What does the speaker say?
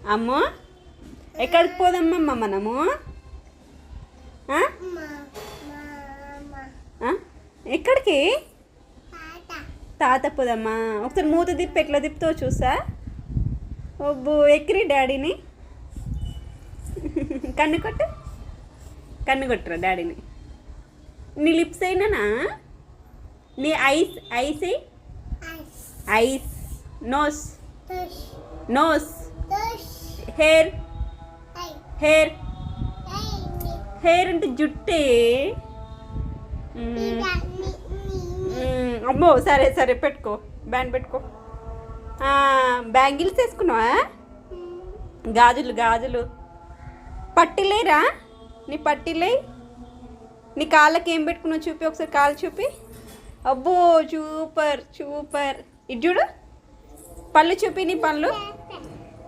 అమ్మో ఎక్కడికి పోదమ్మమ్మ మనము ఆ? ఆ? ఎక్కడికి తాత పోదమ్మా ఒకసారి మూత తిప్పి ఎట్లా తిప్పుతావు చూసా ఒబ్బు ఎక్కిరి డాడీని కన్ను కొట్టురా డాడీని నీ లిప్స్ అయినానా నీ eyes eyes eyes nose nose hair hair hair అంటే జుట్టే అమ్మో సరే సరే పెట్టుకో బ్యాండ్ పెట్టుకో బ్యాంగిల్స్ వేసుకున్నావా గాజులు గాజులు పట్టిలేరా నీ పట్టిలే నీ కాళ్ళకి ఏం పెట్టుకున్నావు చూపి ఒకసారి కాళ్ళు చూపి అబ్బో సూపర్ సూపర్ ఇది చూడు పళ్ళు చూపి నీ పళ్ళు